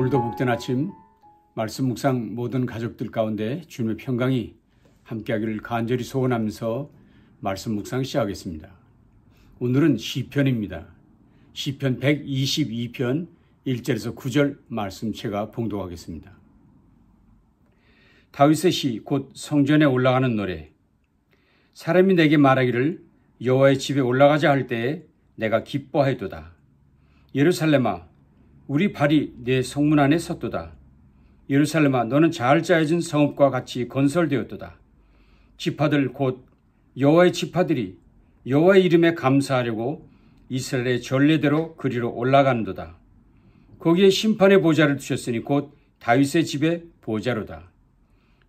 오늘도 복된 아침 말씀 묵상 모든 가족들 가운데 주님의 평강이 함께하기를 간절히 소원하면서 말씀 묵상 시작하겠습니다. 오늘은 시편입니다. 시편 122편 1절에서 9절 말씀 제가 봉독하겠습니다. 다윗의 시 곧 성전에 올라가는 노래. 사람이 내게 말하기를 여호와의 집에 올라가자 할 때에 내가 기뻐하였도다. 예루살렘아 우리 발이 내 성문 안에 섰도다. 예루살렘아 너는 잘 짜여진 성읍과 같이 건설되었도다. 지파들 곧 여호와의 지파들이 여호와의 이름에 감사하려고 이스라엘의 전례대로 그리로 올라가는도다. 거기에 심판의 보좌를 두셨으니 곧 다윗의 집의 보좌로다.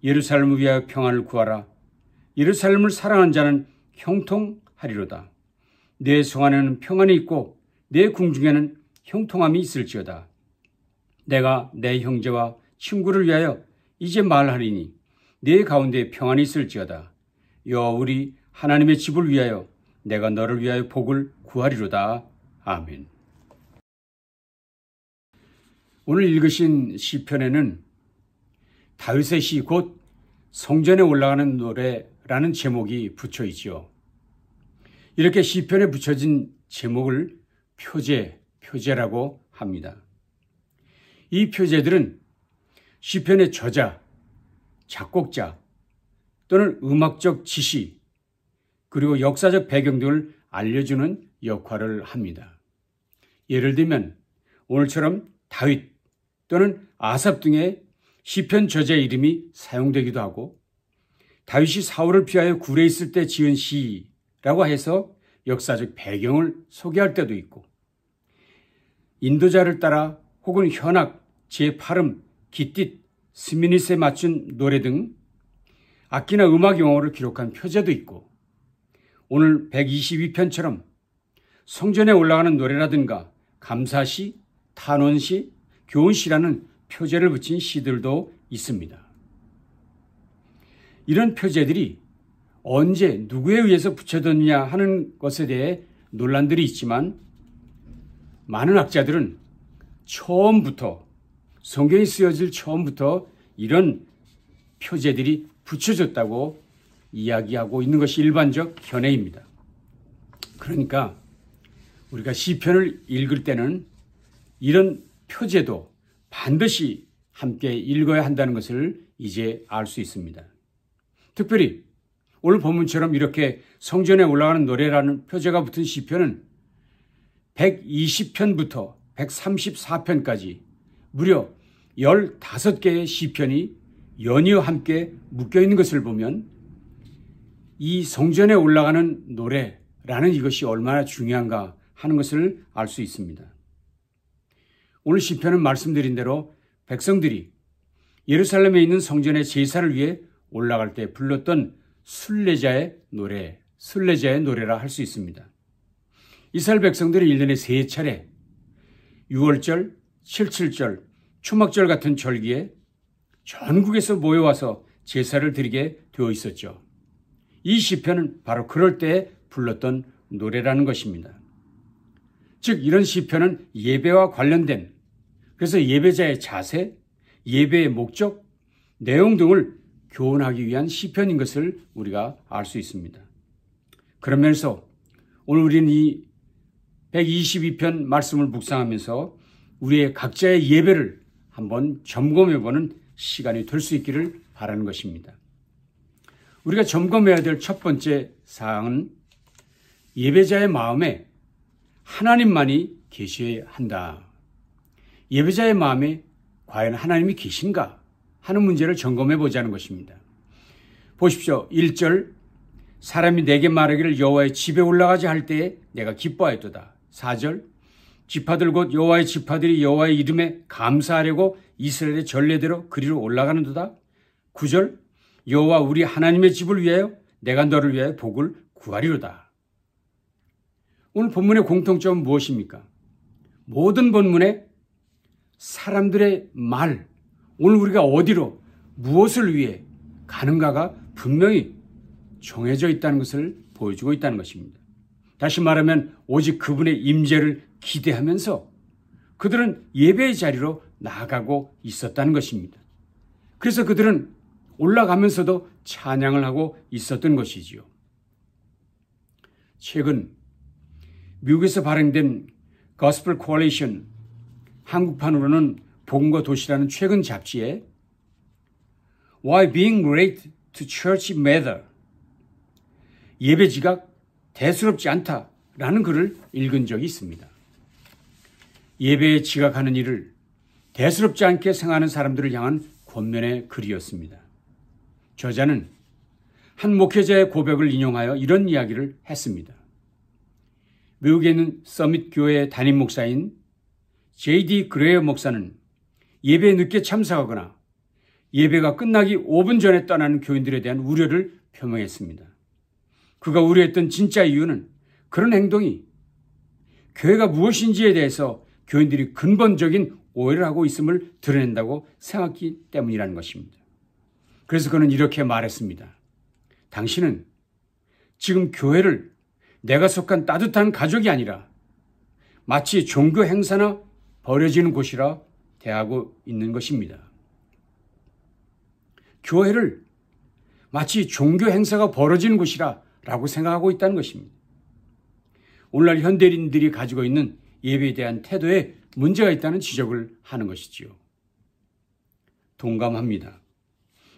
예루살렘을 위하여 평안을 구하라. 예루살렘을 사랑하는 자는 형통하리로다. 내 성 안에는 평안이 있고 내 궁중에는 형통함이 있을지어다. 내가 내 형제와 친구를 위하여 이제 말하리니 내 가운데 평안이 있을지어다. 여호와 우리 하나님의 집을 위하여 내가 너를 위하여 복을 구하리로다. 아멘. 오늘 읽으신 시편에는 다윗의 시 곧 성전에 올라가는 노래라는 제목이 붙여 있죠. 이렇게 시편에 붙여진 제목을 표제라고 합니다. 이 표제들은 시편의 저자, 작곡자 또는 음악적 지시 그리고 역사적 배경 등을 알려주는 역할을 합니다. 예를 들면 오늘처럼 다윗 또는 아삽 등의 시편 저자의 이름이 사용되기도 하고 다윗이 사울을 피하여 굴에 있을 때 지은 시라고 해서 역사적 배경을 소개할 때도 있고 인도자를 따라 혹은 현악, 제8음, 기띠, 스미닛에 맞춘 노래 등 악기나 음악 용어를 기록한 표제도 있고 오늘 122편처럼 성전에 올라가는 노래라든가 감사시, 탄원시, 교훈시라는 표제를 붙인 시들도 있습니다. 이런 표제들이 언제 누구에 의해서 붙여졌느냐 하는 것에 대해 논란들이 있지만 많은 학자들은 처음부터 성경이 쓰여질 처음부터 이런 표제들이 붙여졌다고 이야기하고 있는 것이 일반적 견해입니다. 그러니까 우리가 시편을 읽을 때는 이런 표제도 반드시 함께 읽어야 한다는 것을 이제 알 수 있습니다. 특별히 오늘 본문처럼 이렇게 성전에 올라가는 노래라는 표제가 붙은 시편은 120편부터 134편까지 무려 15개의 시편이 연이어 함께 묶여있는 것을 보면 이 성전에 올라가는 노래라는 이것이 얼마나 중요한가 하는 것을 알 수 있습니다. 오늘 시편은 말씀드린 대로 백성들이 예루살렘에 있는 성전의 제사를 위해 올라갈 때 불렀던 순례자의 노래라 할 수 있습니다. 이스라엘 백성들은 1년에 3차례 6월절, 7.7절, 초막절 같은 절기에 전국에서 모여와서 제사를 드리게 되어 있었죠. 이 시편은 바로 그럴 때에 불렀던 노래라는 것입니다. 즉 이런 시편은 예배와 관련된 그래서 예배자의 자세, 예배의 목적, 내용 등을 교훈하기 위한 시편인 것을 우리가 알 수 있습니다. 그런 면에서 오늘 우리는 이 122편 말씀을 묵상하면서 우리의 각자의 예배를 한번 점검해보는 시간이 될 수 있기를 바라는 것입니다. 우리가 점검해야 될 첫 번째 사항은 예배자의 마음에 하나님만이 계셔야 한다. 예배자의 마음에 과연 하나님이 계신가 하는 문제를 점검해 보자는 것입니다. 보십시오. 1절 사람이 내게 말하기를 여호와의 집에 올라가자 할 때에 내가 기뻐하였도다. 4절 지파들 곧 여호와의 지파들이 여호와의 이름에 감사하려고 이스라엘의 전례대로 그리로 올라가는도다. 9절 여호와 우리 하나님의 집을 위하여 내가 너를 위하여 복을 구하리로다. 오늘 본문의 공통점은 무엇입니까? 모든 본문에 사람들의 말, 오늘 우리가 어디로 무엇을 위해 가는가가 분명히 정해져 있다는 것을 보여주고 있다는 것입니다. 다시 말하면 오직 그분의 임재를 기대하면서 그들은 예배의 자리로 나아가고 있었다는 것입니다. 그래서 그들은 올라가면서도 찬양을 하고 있었던 것이지요. 최근 미국에서 발행된 Gospel Coalition, 한국판으로는 복음과 도시라는 최근 잡지에 Why being late to church matter, 예배 지각 대수롭지 않다라는 글을 읽은 적이 있습니다. 예배에 지각하는 일을 대수롭지 않게 생각하는 사람들을 향한 권면의 글이었습니다. 저자는 한 목회자의 고백을 인용하여 이런 이야기를 했습니다. 미국에 있는 서밋 교회의 담임 목사인 J.D. 그레어 목사는 예배에 늦게 참석하거나 예배가 끝나기 5분 전에 떠나는 교인들에 대한 우려를 표명했습니다. 그가 우려했던 진짜 이유는 그런 행동이 교회가 무엇인지에 대해서 교인들이 근본적인 오해를 하고 있음을 드러낸다고 생각했기 때문이라는 것입니다. 그래서 그는 이렇게 말했습니다. 당신은 지금 교회를 내가 속한 따뜻한 가족이 아니라 마치 종교 행사나 벌어지는 곳이라 대하고 있는 것입니다. 교회를 마치 종교 행사가 벌어지는 곳이라 라고 생각하고 있다는 것입니다. 오늘날 현대인들이 가지고 있는 예배에 대한 태도에 문제가 있다는 지적을 하는 것이지요. 동감합니다.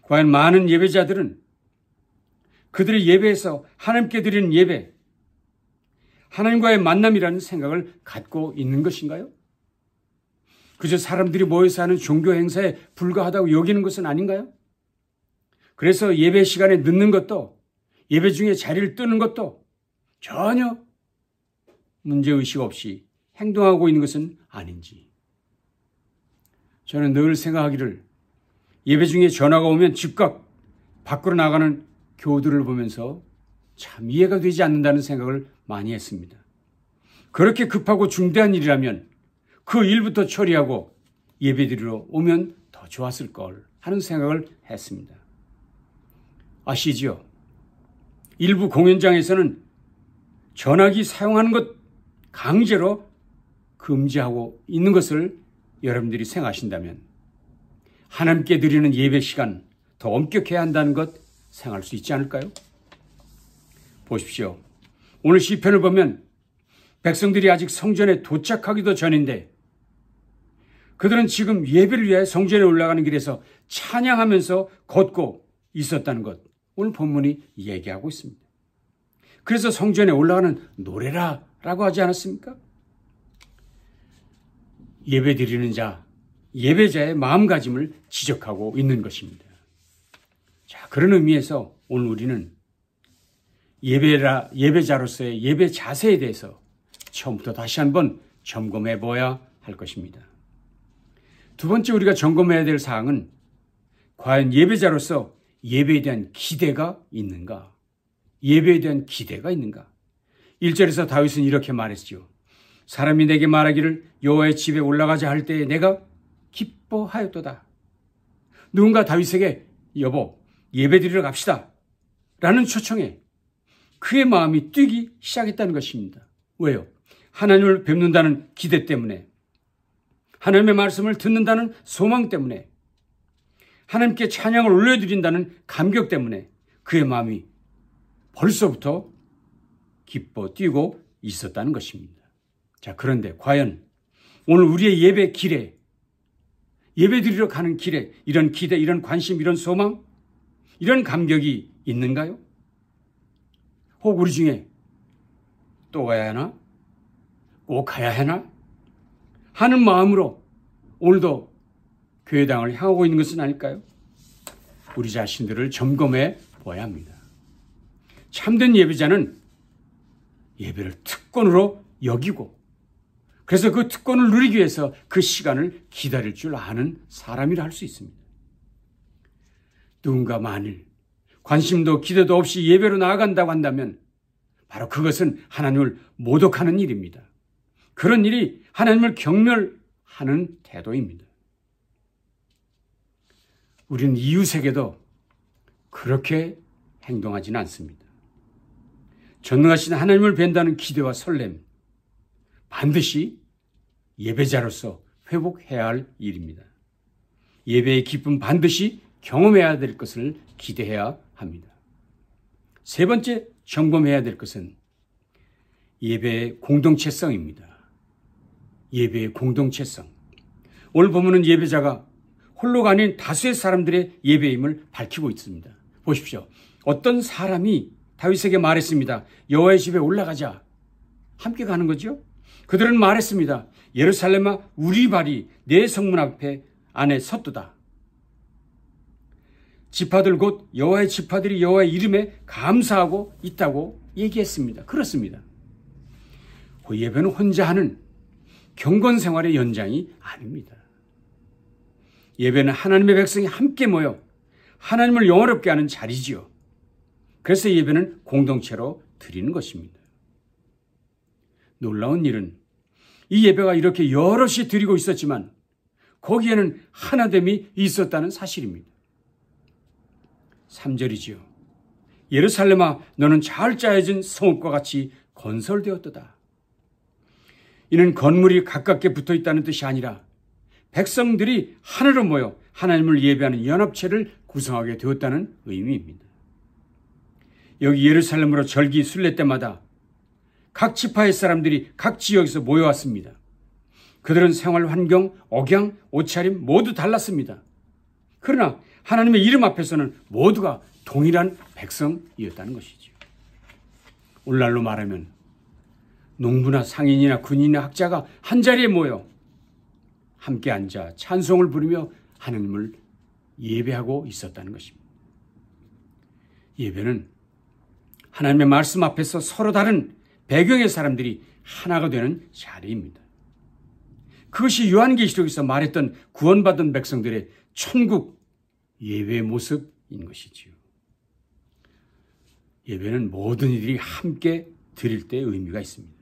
과연 많은 예배자들은 그들의 예배에서 하나님께 드리는 예배, 하나님과의 만남이라는 생각을 갖고 있는 것인가요? 그저 사람들이 모여서 하는 종교 행사에 불과하다고 여기는 것은 아닌가요? 그래서 예배 시간에 늦는 것도, 예배 중에 자리를 뜨는 것도 전혀 문제의식 없이 행동하고 있는 것은 아닌지. 저는 늘 생각하기를 예배 중에 전화가 오면 즉각 밖으로 나가는 교우들을 보면서 참 이해가 되지 않는다는 생각을 많이 했습니다. 그렇게 급하고 중대한 일이라면 그 일부터 처리하고 예배드리러 오면 더 좋았을 걸 하는 생각을 했습니다. 아시지요? 일부 공연장에서는 전화기 사용하는 것 강제로 금지하고 있는 것을 여러분들이 생각하신다면 하나님께 드리는 예배 시간 더 엄격해야 한다는 것 생각할 수 있지 않을까요? 보십시오. 오늘 시편을 보면 백성들이 아직 성전에 도착하기도 전인데 그들은 지금 예배를 위해 성전에 올라가는 길에서 찬양하면서 걷고 있었다는 것, 오늘 본문이 얘기하고 있습니다. 그래서 성전에 올라가는 노래라 라고 하지 않았습니까? 예배 드리는 자, 예배자의 마음가짐을 지적하고 있는 것입니다. 자, 그런 의미에서 오늘 우리는 예배자로서의 예배 자세에 대해서 처음부터 다시 한번 점검해 보아야 할 것입니다. 두 번째 우리가 점검해야 될 사항은 과연 예배자로서 예배에 대한 기대가 있는가? 예배에 대한 기대가 있는가? 1절에서 다윗은 이렇게 말했죠. 사람이 내게 말하기를 여호와의 집에 올라가자 할 때에 내가 기뻐하였도다. 누군가 다윗에게 여보 예배드리러 갑시다 라는 초청에 그의 마음이 뛰기 시작했다는 것입니다. 왜요? 하나님을 뵙는다는 기대 때문에, 하나님의 말씀을 듣는다는 소망 때문에, 하나님께 찬양을 올려드린다는 감격 때문에 그의 마음이 벌써부터 기뻐 뛰고 있었다는 것입니다. 자, 그런데 과연 오늘 우리의 예배 길에, 예배 드리러 가는 길에 이런 기대, 이런 관심, 이런 소망, 이런 감격이 있는가요? 혹 우리 중에 또 가야 하나? 꼭 가야 하나? 하는 마음으로 오늘도 교회당을 향하고 있는 것은 아닐까요? 우리 자신들을 점검해 보아야 합니다. 참된 예배자는 예배를 특권으로 여기고 그래서 그 특권을 누리기 위해서 그 시간을 기다릴 줄 아는 사람이라 할 수 있습니다. 누군가 만일 관심도 기대도 없이 예배로 나아간다고 한다면 바로 그것은 하나님을 모독하는 일입니다. 그런 일이 하나님을 경멸하는 태도입니다. 우리는 이웃에게도 그렇게 행동하지는 않습니다. 전능하신 하나님을 뵌다는 기대와 설렘, 반드시 예배자로서 회복해야 할 일입니다. 예배의 기쁨 반드시 경험해야 될 것을 기대해야 합니다. 세 번째 점검해야 될 것은 예배의 공동체성입니다. 예배의 공동체성. 오늘 본문은 예배자가 홀로가 아닌 다수의 사람들의 예배임을 밝히고 있습니다. 보십시오. 어떤 사람이 다윗에게 말했습니다. 여호와의 집에 올라가자. 함께 가는 거죠. 그들은 말했습니다. 예루살렘아 우리 발이 내 성문 앞에 안에 섰도다. 지파들 곧 여호와의 지파들이 여호와의 이름에 감사하고 있다고 얘기했습니다. 그렇습니다. 그 예배는 혼자 하는 경건 생활의 연장이 아닙니다. 예배는 하나님의 백성이 함께 모여 하나님을 영화롭게 하는 자리지요. 그래서 예배는 공동체로 드리는 것입니다. 놀라운 일은 이 예배가 이렇게 여럿이 드리고 있었지만 거기에는 하나됨이 있었다는 사실입니다. 3절이지요. 예루살렘아 너는 잘 짜여진 성읍과 같이 건설되었도다. 이는 건물이 가깝게 붙어 있다는 뜻이 아니라 백성들이 하나로 모여 하나님을 예배하는 연합체를 구성하게 되었다는 의미입니다. 여기 예루살렘으로 절기 순례 때마다 각 지파의 사람들이 각 지역에서 모여왔습니다. 그들은 생활 환경, 억양, 옷차림 모두 달랐습니다. 그러나 하나님의 이름 앞에서는 모두가 동일한 백성이었다는 것이죠. 오늘날로 말하면 농부나 상인이나 군인이나 학자가 한자리에 모여 함께 앉아 찬송을 부르며 하나님을 예배하고 있었다는 것입니다. 예배는 하나님의 말씀 앞에서 서로 다른 배경의 사람들이 하나가 되는 자리입니다. 그것이 요한계시록에서 말했던 구원받은 백성들의 천국 예배의 모습인 것이지요. 예배는 모든 이들이 함께 드릴 때 의미가 있습니다.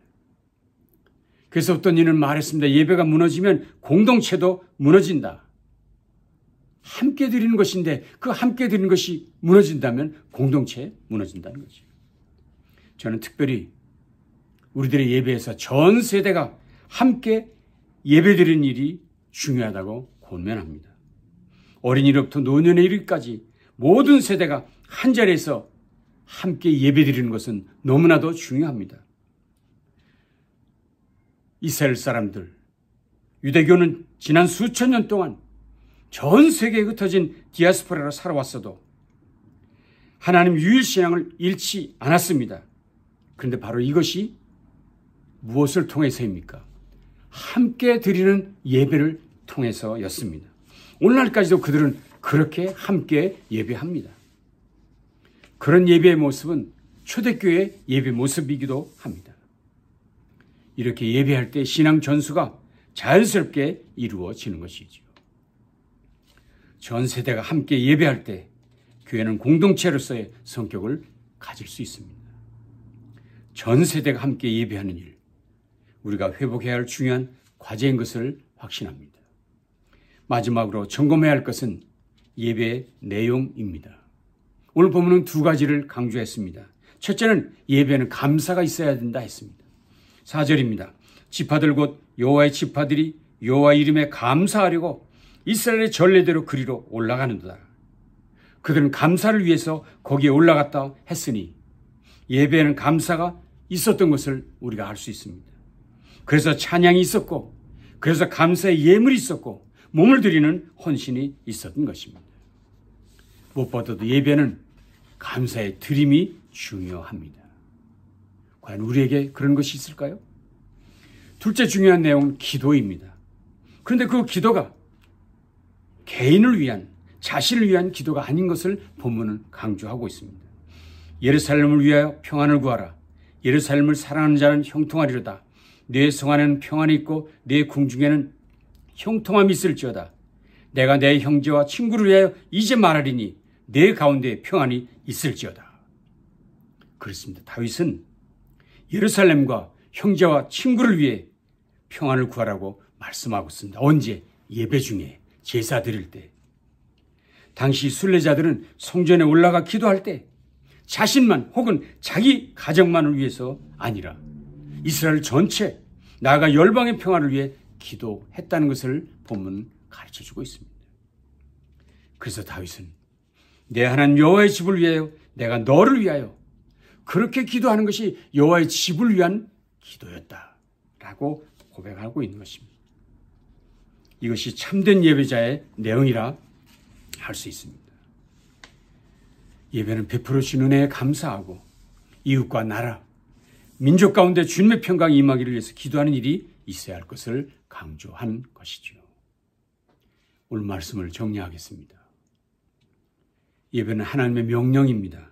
그래서 어떤 이는 말했습니다. 예배가 무너지면 공동체도 무너진다. 함께 드리는 것인데 그 함께 드리는 것이 무너진다면 공동체 무너진다는 거죠. 저는 특별히 우리들의 예배에서 전 세대가 함께 예배드리는 일이 중요하다고 권면합니다. 어린이로부터 노년에 이르기까지 모든 세대가 한자리에서 함께 예배드리는 것은 너무나도 중요합니다. 이스라엘 사람들, 유대교는 지난 수천 년 동안 전 세계에 흩어진 디아스포라로 살아왔어도 하나님 유일신앙을 잃지 않았습니다. 그런데 바로 이것이 무엇을 통해서입니까? 함께 드리는 예배를 통해서였습니다. 오늘날까지도 그들은 그렇게 함께 예배합니다. 그런 예배의 모습은 초대교회의 예배 모습이기도 합니다. 이렇게 예배할 때 신앙 전수가 자연스럽게 이루어지는 것이죠. 전 세대가 함께 예배할 때 교회는 공동체로서의 성격을 가질 수 있습니다. 전 세대가 함께 예배하는 일, 우리가 회복해야 할 중요한 과제인 것을 확신합니다. 마지막으로 점검해야 할 것은 예배의 내용입니다. 오늘 본문은 두 가지를 강조했습니다. 첫째는 예배는 감사가 있어야 된다 했습니다. 4절입니다. 지파들 곧 여호와의 지파들이 여호와 이름에 감사하려고 이스라엘의 전례대로 그리로 올라가는도다. 그들은 감사를 위해서 거기에 올라갔다 했으니 예배에는 감사가 있었던 것을 우리가 알 수 있습니다. 그래서 찬양이 있었고, 그래서 감사의 예물이 있었고, 몸을 드리는 헌신이 있었던 것입니다. 무엇보다도 예배는 감사의 드림이 중요합니다. 과연 우리에게 그런 것이 있을까요? 둘째 중요한 내용은 기도입니다. 그런데 그 기도가 개인을 위한, 자신을 위한 기도가 아닌 것을 본문은 강조하고 있습니다. 예루살렘을 위하여 평안을 구하라. 예루살렘을 사랑하는 자는 형통하리로다. 내 성 안에는 평안이 있고 내 궁중에는 형통함이 있을지어다. 내가 내 형제와 친구를 위하여 이제 말하리니 내 가운데 평안이 있을지어다. 그렇습니다. 다윗은 예루살렘과 형제와 친구를 위해 평안을 구하라고 말씀하고 있습니다. 언제? 예배 중에, 제사 드릴 때. 당시 순례자들은 성전에 올라가 기도할 때 자신만 혹은 자기 가정만을 위해서 아니라 이스라엘 전체, 나아가 열방의 평화를 위해 기도했다는 것을 본문은 가르쳐주고 있습니다. 그래서 다윗은 내 하나님 여호와의 집을 위하여 내가 너를 위하여 그렇게 기도하는 것이 여호와의 집을 위한 기도였다라고 고백하고 있는 것입니다. 이것이 참된 예배자의 내용이라 할 수 있습니다. 예배는 베풀어 주신 은혜에 감사하고 이웃과 나라, 민족 가운데 주님의 평강이 임하기를 위해서 기도하는 일이 있어야 할 것을 강조한 것이죠. 오늘 말씀을 정리하겠습니다. 예배는 하나님의 명령입니다.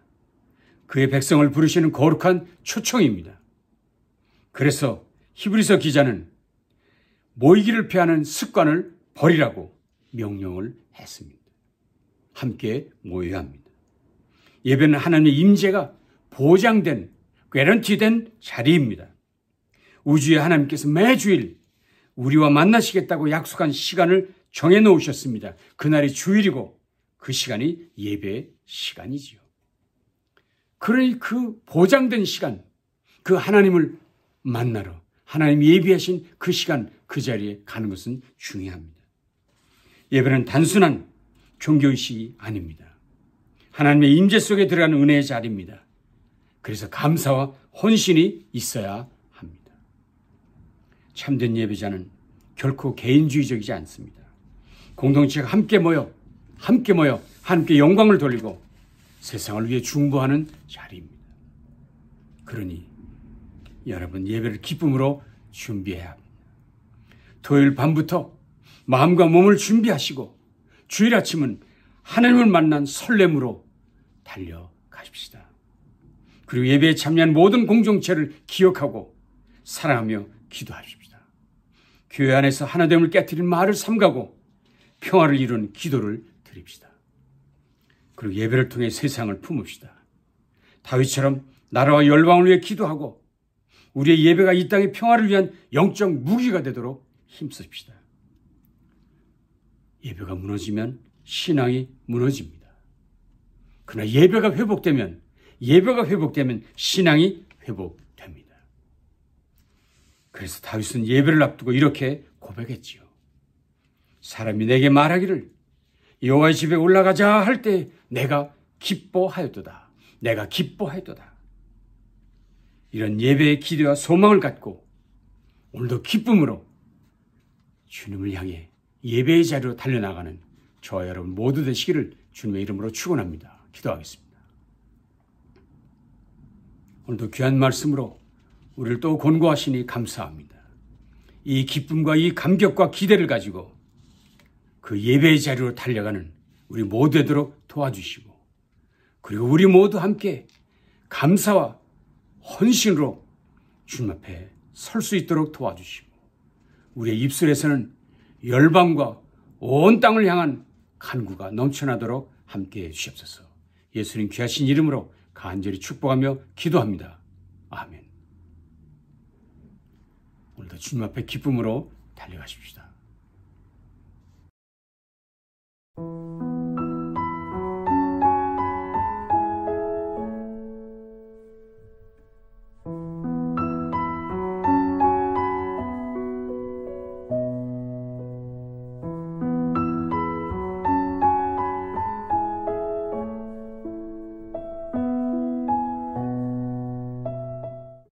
그의 백성을 부르시는 거룩한 초청입니다. 그래서 히브리서 기자는 모이기를 피하는 습관을 버리라고 명령을 했습니다. 함께 모여야 합니다. 예배는 하나님의 임재가 보장된, 개런티된 자리입니다. 우주의 하나님께서 매주일 우리와 만나시겠다고 약속한 시간을 정해놓으셨습니다. 그날이 주일이고 그 시간이 예배 시간이지요. 그러니 그 보장된 시간, 그 하나님을 만나러 하나님이 예비하신 그 시간, 그 자리에 가는 것은 중요합니다. 예배는 단순한 종교의식이 아닙니다. 하나님의 임재 속에 들어가는 은혜의 자리입니다. 그래서 감사와 헌신이 있어야 합니다. 참된 예배자는 결코 개인주의적이지 않습니다. 공동체가 함께 모여 하나님께 영광을 돌리고 세상을 위해 중보하는 자리입니다. 그러니 여러분 예배를 기쁨으로 준비해야 합니다. 토요일 밤부터 마음과 몸을 준비하시고 주일 아침은 하나님을 만난 설렘으로 달려가십시다. 그리고 예배에 참여한 모든 공동체를 기억하고 사랑하며 기도하십시다. 교회 안에서 하나됨을 깨트린 말을 삼가고 평화를 이룬 기도를 드립시다. 그리고 예배를 통해 세상을 품읍시다. 다윗처럼 나라와 열방을 위해 기도하고 우리의 예배가 이 땅의 평화를 위한 영적 무기가 되도록 힘씁시다. 예배가 무너지면 신앙이 무너집니다. 그러나 예배가 회복되면 신앙이 회복됩니다. 그래서 다윗은 예배를 앞두고 이렇게 고백했지요. 사람이 내게 말하기를 여호와의 집에 올라가자 할 때 내가 기뻐하였도다. 내가 기뻐하였도다. 이런 예배의 기대와 소망을 갖고 오늘도 기쁨으로 주님을 향해 예배의 자리로 달려나가는 저와 여러분 모두 되시기를 주님의 이름으로 축원합니다. 기도하겠습니다. 오늘도 귀한 말씀으로 우리를 또 권고하시니 감사합니다. 이 기쁨과 이 감격과 기대를 가지고 그 예배의 자리로 달려가는 우리 모두 되도록 도와주시고 그리고 우리 모두 함께 감사와 헌신으로 주님 앞에 설 수 있도록 도와주시고 우리의 입술에서는 열방과 온 땅을 향한 간구가 넘쳐나도록 함께해 주시옵소서. 예수님 귀하신 이름으로 간절히 축복하며 기도합니다. 아멘. 오늘도 주님 앞에 기쁨으로 달려가십시다.